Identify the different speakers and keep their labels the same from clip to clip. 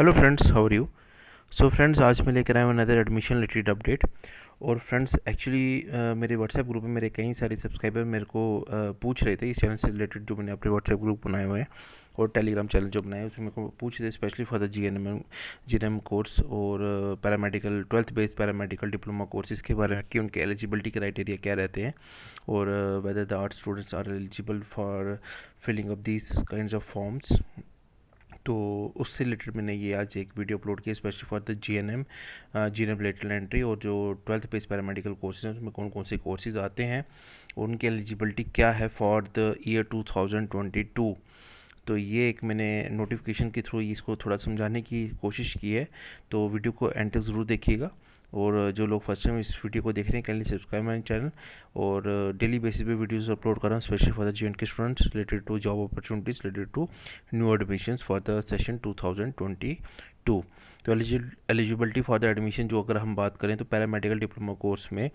Speaker 1: Hello friends, how are you. So friends, आज मैं लेकर आया हूँ अनदर एडमिशन रिलेटेड अपडेट। और फ्रेंड्स एक्चुअली मेरे व्हाट्सएप ग्रुप में मेरे कई सारे सब्सक्राइबर मेरे को पूछ रहे थे इस चैनल से रिलेटेड, जो मैंने अपने व्हाट्सएप ग्रुप बनाए हुए हैं और टेलीग्राम चैनल जो बनाए हैं उसमें मेरे को पूछ रहे थे, specially for the G N M course और paramedical 12th based paramedical diploma courses के बारे में कि उनके एलिजिबिलिटी क्राइटेरिया क्या रहते हैं और whether the art students are eligible for filling up these kinds of forms. तो उससे रिलेटेड मैंने ये आज एक वीडियो अपलोड किया specially for the G N M lateral entry, और जो 12th बेस पैरामेडिकल कोर्सेज हैं उसमें कौन कौन से कोर्सेज आते हैं और उनकी एलिजिबिलिटी क्या है फॉर द ईयर 2022। तो ये एक मैंने नोटिफिकेशन के थ्रू इसको थोड़ा समझाने की कोशिश की है, तो वीडियो को एंड तक ज़रूर देखिएगा। और जो लोग फर्स्ट टाइम इस वीडियो को देख रहे हैं कैनली सब्सक्राइब माई चैनल, और डेली बेसिस पे वीडियोस अपलोड कर रहा हूँ specially for the G K students related to job opportunities related to new admissions for the session 2022। तो एलिजिबिलिटी फॉर द एडमिशन जो अगर हम बात करें तो पैरामेडिकल डिप्लोमा कोर्स में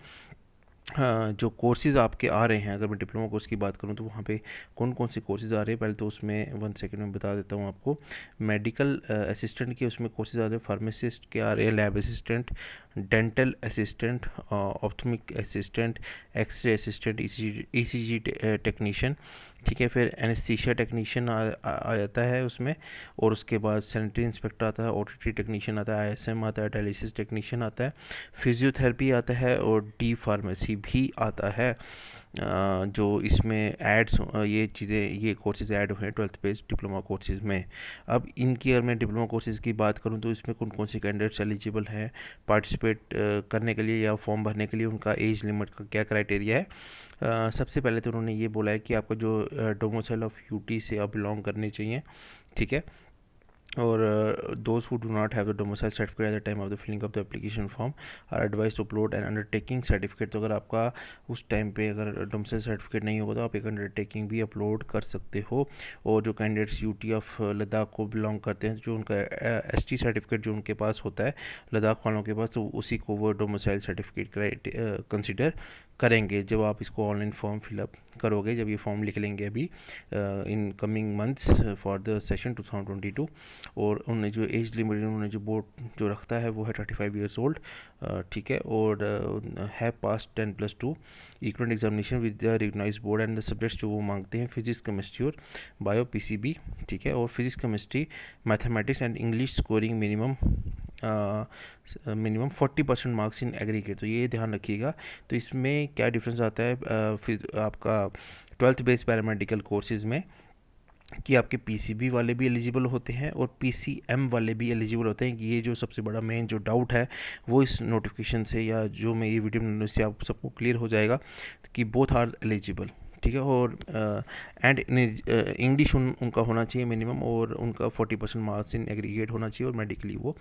Speaker 1: हाँ, जो कोर्सेज़ आपके आ रहे हैं, अगर मैं डिप्लोमा कोर्स की बात करूं तो वहाँ पे कौन कौन से कोर्सेज़ आ रहे हैं, पहले तो उसमें 1 सेकंड में बता देता हूं आपको। मेडिकल असिस्टेंट के उसमें कोर्सेज़ आ रहे हैं, फार्मासिस्ट के आ रहे हैं, lab assistant, dental assistant, ophthalmic assistant, X-ray assistant, ECG technician, ठीक है। फिर एनेस्थीसिया टेक्नीशियन आ जाता है उसमें, और उसके बाद सैनिटरी इंस्पेक्टर आता है, ओटीटी टेक्नीशियन आता है, आईएसएम आता है, डायलिसिस टेक्नीशियन आता है, फिजियोथेरेपी आता है और डी फार्मेसी भी आता है। जो इसमें एड्स ये चीज़ें ये कोर्सेज़ ऐड हुए हैं 12th बेस्ड डिप्लोमा कोर्सेज़ में। अब इनकी अगर मैं डिप्लोमा कोर्सेज़ की बात करूं तो इसमें कौन कौन से कैंडिडेट्स एलिजिबल हैं पार्टिसिपेट करने के लिए या फॉर्म भरने के लिए, उनका एज लिमिट का क्या क्राइटेरिया है। सबसे पहले तो उन्होंने ये बोला है कि आपका जो डोमिसाइल ऑफ यूटी से आप बिलोंग करने चाहिए, ठीक है। और those who do not have the domicile certificate at the time of the filling of the application form are advised to upload an undertaking certificate। तो अगर आपका उस टाइम पे अगर domicile certificate नहीं होगा तो आप एक undertaking भी अपलोड कर सकते हो। और जो कैंडिडेट्स यूटी ऑफ लद्दाख को बिलोंग करते हैं, जो उनका एसटी सर्टिफिकेट जो उनके पास होता है लद्दाख वालों के पास, तो उसी को वो डोमिसाइल सर्टिफिकेट कंसिडर करेंगे जब आप इसको ऑनलाइन फॉर्म फिलअप करोगे, जब ये फॉर्म लिख लेंगे अभी in coming months for the session 2022। और उन्होंने जो एज लिमिट उन्होंने जो बोर्ड जो रखता है वो है 35 ईयर्स ओल्ड, ठीक है। और है pass 10+2 equal examination with the recognised board and the subjects जो वो मांगते हैं फिजिक्स केमिस्ट्री और बायो पीसीबी, ठीक है। और physics chemistry mathematics and English scoring minimum 40% marks in aggregate. तो ये ध्यान रखिएगा। तो इसमें क्या डिफरेंस आता है फिर आपका 12th बेस पैरामेडिकल कोर्सेज़ में, कि आपके पीसीबी वाले भी एलिजिबल होते हैं और पीसीएम वाले भी एलिजिबल होते हैं। कि ये जो सबसे बड़ा मेन जो डाउट है वो इस नोटिफिकेशन से या जो मैं ये वीडियो बनाने से आप सबको क्लियर हो जाएगा कि बोथ आर एलिजिबल, ठीक है। और एंड इंग्लिश उनका होना चाहिए मिनिमम, और उनका 40% मार्क्स इन एग्रीगेट होना चाहिए और मेडिकली वो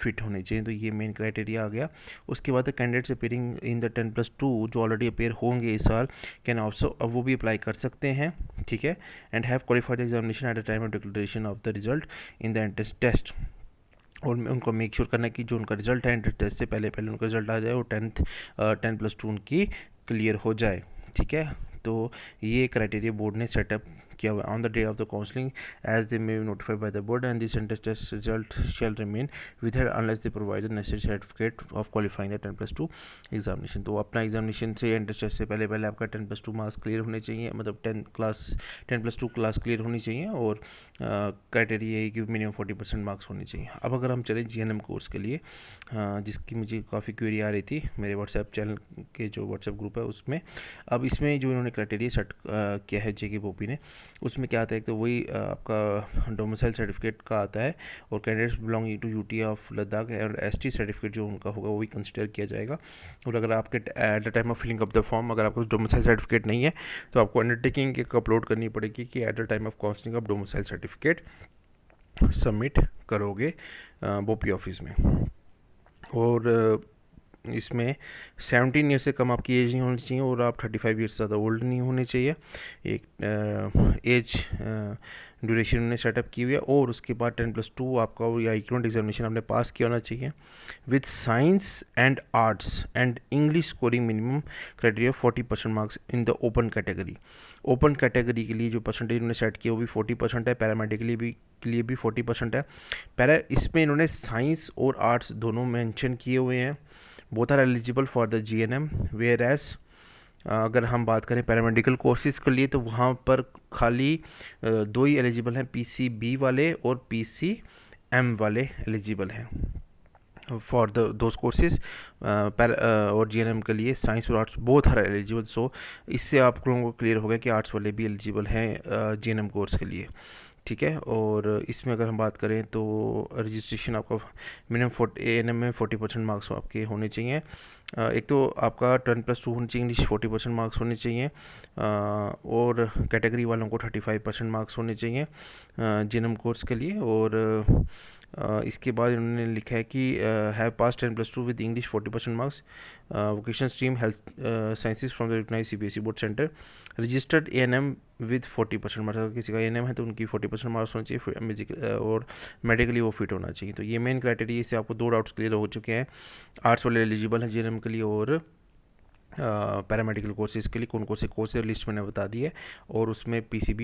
Speaker 1: फिट होने चाहिए। तो ये मेन क्राइटेरिया आ गया। उसके बाद कैंडिडेट्स अपेयरिंग इन द 10+2 जो ऑलरेडी अपेयर होंगे इस साल कैन ऑल्सो, अब वो भी अप्लाई कर सकते हैं, ठीक है। And have qualified examination at the time of declaration of the result in the entrance test. और उनको मेक श्योर करना है कि जो उनका रिजल्ट है एंट्रेंस टेस्ट से पहले पहले उनका रिजल्ट आ जाए और 10+2 उनकी क्लियर हो जाए, ठीक है। तो ये क्राइटेरिया बोर्ड ने सेटअप किया हुआ on the day of the counselling as they may be notified by the board and this entrance test result shall remain विद हेड unless they provide the necessary certificate of qualifying the 10+2 examination. तो अपना examination से entrance test से पहले पहले आपका 10+2 marks clear होने चाहिए, मतलब 10+2 क्लास क्लियर होनी चाहिए। और क्राइटेरिया है कि मिनिमम 40% मार्क्स होने चाहिए। अब अगर हम चलें जीएनएम कोर्स के लिए, जिसकी मुझे काफ़ी क्वेरी आ रही थी मेरे व्हाट्सएप चैनल के जो व्हाट्सएप ग्रुप है उसमें। अब इसमें जो इन्होंने क्राइटेरिया सेट किया है जेके बोपी ने, उसमें क्या आता है, तो वही आपका डोमिसाइल सर्टिफिकेट का आता है और candidates belonging to UT of Ladakh और एसटी सर्टिफिकेट जो उनका होगा वो भी कंसिडर किया जाएगा। और अगर आपके at the time of filling up the form अगर आपको डोमिसाइल सर्टिफिकेट नहीं है तो आपको अंडरटेकिंग एक अपलोड करनी पड़ेगी कि eight the time of counselling of domicile certificate submit करोगे बोपी ऑफिस में। और इसमें 17 ईयर से कम आपकी एज नहीं होनी चाहिए और आप 35 ईयर से ज़्यादा ओल्ड नहीं होने चाहिए। एक एज ड्यूरेशन ने सेटअप की हुई है। और उसके बाद 10+2 आपका या इक्विवेलेंट एग्जामिनेशन आपने पास किया होना चाहिए with science and arts and English scoring minimum criteria 40% marks in the open category. Open category के लिए जो परसेंटेज उन्होंने सेट किया वो भी 40% है, पैरामेडिकली भी के लिए भी 40% है। पैरा इसमें इन्होंने साइंस और आर्ट्स दोनों मेंशन किए हुए हैं। Both are eligible for the GNM, whereas अगर हम बात करें पैरामेडिकल कोर्सेज़ के लिए तो वहाँ पर खाली दो ही एलिजिबल हैं, PCB वाले और PCM वाले एलिजिबल हैं फॉर द दोज कोर्सेज। और GNM के लिए साइंस और आर्ट्स बोथ आर एलिजिबल। सो इससे आप लोगों को क्लियर हो गया कि आर्ट्स वाले भी एलिजिबल हैं GNM कोर्स के लिए, ठीक है। और इसमें अगर हम बात करें तो रजिस्ट्रेशन आपका मिनिमम ANM में 40% मार्क्स आपके होने चाहिए। एक तो आपका 10+2 होनी चाहिए, इंग्लिश 40% मार्क्स होने चाहिए, और कैटेगरी वालों को 35% मार्क्स होने चाहिए GNM कोर्स के लिए। और इसके बाद इन्होंने लिखा है कि have pass 10+2 with English 40% marks, vocational stream health sciences from the recognised CBSE board centre, registered ANM with 40% marks. अगर किसी का ANM है तो उनकी 40% मार्क्स होने चाहिए, म्यूजिक और मेडिकली वो फिट होना चाहिए। तो ये मेन क्राइटेरिया। इससे आपको 2 डाउट्स क्लियर हो चुके हैं। आर्ट्स वाले एलिजिबल हैं GNM के लिए, और पैरामेडिकल कोर्सेज़ के लिए कौन कौन से कोर्स लिस्ट मैंने बता दी है। और उसमें PCB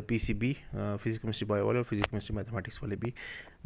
Speaker 1: फिजिक्स केमिस्ट्री बायो वाले और फिजिक्स केमिस्ट्री मैथमेटिक्स वाले भी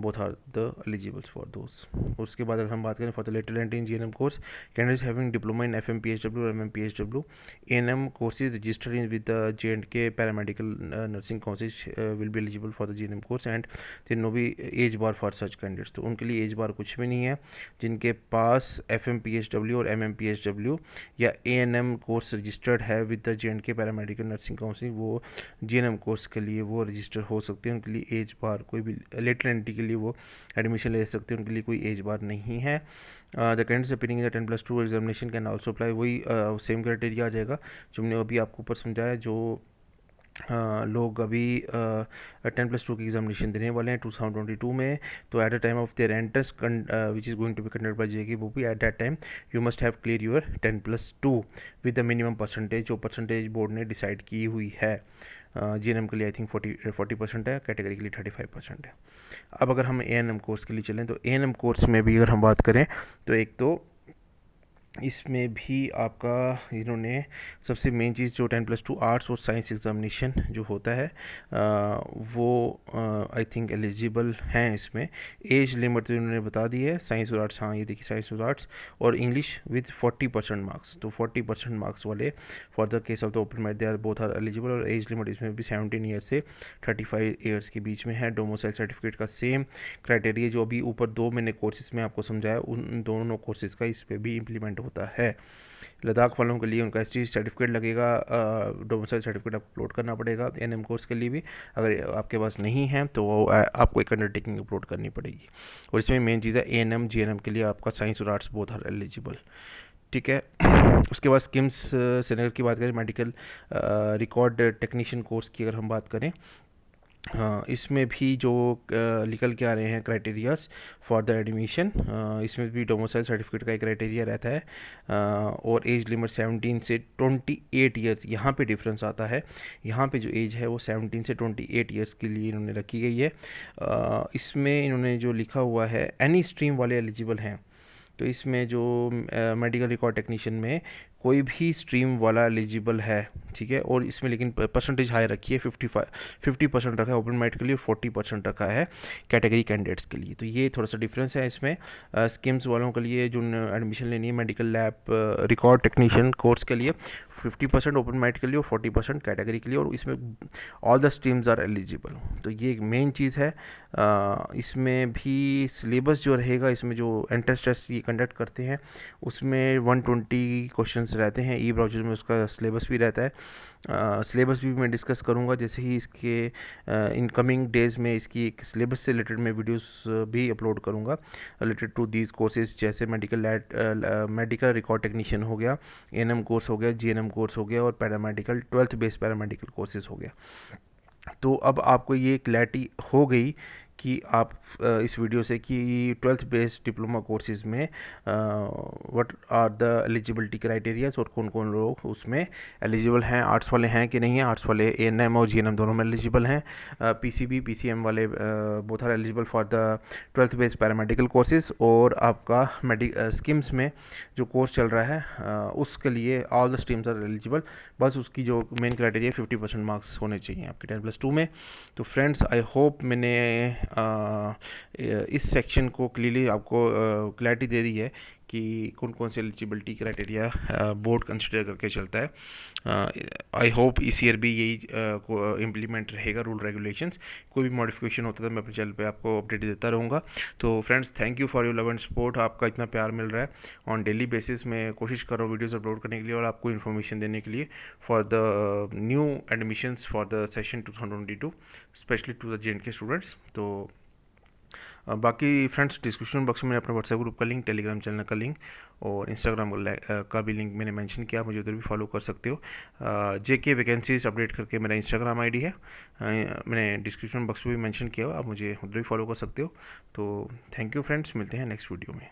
Speaker 1: both are the eligibles for those. उसके बाद अगर हम बात करें for the lateral entry in GNM course, candidates having diploma in FM PHW और MM PHW ANM courses registered in with the J&K paramedical nursing college will be eligible for the GNM course and there no be age bar for such candidates. तो उनके लिए as बार कुछ भी नहीं है। जिनके पास FM PHW और MM PHW या ANM कोर्स रजिस्टर्ड है with the J&K paramedical nursing council, वो GNM कोर्स के लिए वो रजिस्टर हो सकते हैं। उनके लिए एज बार कोई भी लेटर एंट्री के लिए वो एडमिशन ले सकते हैं, उनके लिए कोई एज बार नहीं है। The candidates appearing in the 10+2 examination can also apply, वही सेम क्राइटेरिया आ जाएगा जो हमने अभी आपको ऊपर समझाया। जो लोग अभी 10+2 की एग्जामिनेशन देने वाले हैं 2022 में, तो at the time of their entrance which is going to be conducted by JK, वो भी at that time you must have clear your 10+2 with the minimum percentage, जो परसेंटेज बोर्ड ने डिसाइड की हुई है। GNM के लिए आई थिंक 40% है, कैटेगरी के लिए 35% है। अब अगर हम ANM कोर्स के लिए चलें तो ANM कोर्स में भी अगर हम बात करें तो एक तो इसमें भी आपका इन्होंने सबसे मेन चीज़ जो 10+2 आर्ट्स और साइंस एग्जामिनेशन जो होता है वो आई थिंक एलिजिबल हैं इसमें। एज लिमिट तो इन्होंने बता दी है, साइंस और आर्ट्स, हाँ ये देखिए साइंस और आर्ट्स, और इंग्लिश विद 40% मार्क्स। तो 40% मार्क्स वाले for the case of the open merit they are both are eligible. और एज लिमिट इसमें भी 17 ईयर्स से 35 ईयर्स के बीच में है। डोमिसाइल सर्टिफिकेट का सेम क्राइटेरिया जो अभी ऊपर 2 मैंने कोर्सेज में आपको समझाया, उन दोनों कोर्सेज का इस पर भी इम्प्लीमेंट होता है। लद्दाख वालों के लिए उनका ST सर्टिफिकेट लगेगा, डोमिसाइल सर्टिफिकेट आपको अपलोड करना पड़ेगा। NM कोर्स के लिए भी अगर आपके पास नहीं है तो आपको एक अंडरटेकिंग अपलोड करनी पड़ेगी। और इसमें मेन चीज़ है ANM GNM के लिए आपका साइंस और आर्ट्स बोथ आर एलिजिबल, ठीक है। उसके बाद स्किम्स श्रीनगर की बात करें, मेडिकल रिकॉर्ड टेक्नीशियन कोर्स की अगर हम बात करें, हाँ इसमें भी जो निकल के आ रहे हैं क्राइटेरियाज फॉर द एडमिशन, इसमें भी डोमिसाइल सर्टिफिकेट का एक क्राइटेरिया रहता है, और एज लिमिट 17 से 28 ईयर्स, यहाँ पे डिफरेंस आता है। यहाँ पे जो एज है वो 17 से 28 ईयर्स के लिए इन्होंने रखी गई है। इसमें इन्होंने जो लिखा हुआ है एनी स्ट्रीम वाले एलिजिबल हैं। तो इसमें जो मेडिकल रिकॉर्ड टेक्नीशियन में कोई भी स्ट्रीम वाला एलिजिबल है, ठीक है। और इसमें लेकिन परसेंटेज हाई रखी है, 50% रखा है ओपन मेरिट के लिए, 40% रखा है कैटेगरी कैंडिडेट्स के लिए। तो ये थोड़ा सा डिफरेंस है इसमें। स्किम्स वालों के लिए जो एडमिशन लेनी है medical lab record technician course के लिए 50% ओपन मेरिट के लिए और 40% कैटेगरी के लिए, और इसमें all the streams are eligible. तो ये एक मेन चीज़ है। इसमें भी सिलेबस जो रहेगा, इसमें जो एंट्रेंस टेस्ट ये कंडक्ट करते हैं उसमें 120 क्वेश्चंस रहते हैं। ई ब्राउज़र में उसका सिलेबस भी रहता है। सिलेबस भी मैं डिस्कस करूंगा जैसे ही इसके इन कमिंग डेज़ में इसकी एक सिलेबस से रिलेटेड मैं वीडियोस भी अपलोड करूंगा रिलेटेड टू दीज कोर्सेज, जैसे मेडिकल रिकॉर्ड टेक्नीशियन हो गया, ANM कोर्स हो गया, GNM कोर्स हो गया, और paramedical 12th based paramedical courses हो गया। तो अब आपको ये क्लैरिटी हो गई कि आप इस वीडियो से कि 12th बेस्ड डिप्लोमा कोर्सेज में what are the eligibility criterias और कौन कौन लोग उसमें एलिजिबल हैं, आर्ट्स वाले हैं कि नहीं है, आर्ट्स वाले एएनएम और जीएनएम दोनों में एलिजिबल हैं, पीसीबी पीसीएम वाले both are eligible for the 12th based paramedical courses, और आपका स्किम्स में जो कोर्स चल रहा है उसके लिए all the streams are eligible. बस उसकी जो मेन क्राइटेरिया 50% मार्क्स होने चाहिए आपके 10+2 में। तो फ्रेंड्स आई होप मैंने इस सेक्शन को क्लियरली आपको क्लैरिटी दे दी है कि कौन कौन से एलिजिबिलिटी क्राइटेरिया बोर्ड कंसिडर करके चलता है। आई होप इस ईयर भी यही को इम्प्लीमेंट रहेगा रूल रेगुलेशंस। कोई भी मॉडिफिकेशन होता है तो मैं अपने चैनल पे आपको अपडेट देता रहूँगा। तो friends thank you for your love and support. आपका इतना प्यार मिल रहा है ऑन डेली बेसिस। मैं कोशिश कर रहा हूँ वीडियोज़ अपलोड करने के लिए और आपको इन्फॉर्मेशन देने के लिए for the new admissions for the session 2022 specially to the JNK students. तो बाकी फ्रेंड्स डिस्क्रिप्शन बॉक्स में मैंने अपने व्हाट्सएप ग्रुप का लिंक, टेलीग्राम चैनल का लिंक और इंस्टाग्राम का भी लिंक मैंने मेंशन किया, मुझे उधर भी फॉलो कर सकते हो। JK वैकेंसीज अपडेट करके मेरा इंस्टाग्राम आईडी है, मैंने डिस्क्रिप्शन बॉक्स में भी मेंशन किया हो, आप मुझे उधर भी फॉलो कर सकते हो। तो थैंक यू फ्रेंड्स, मिलते हैं नेक्स्ट वीडियो में।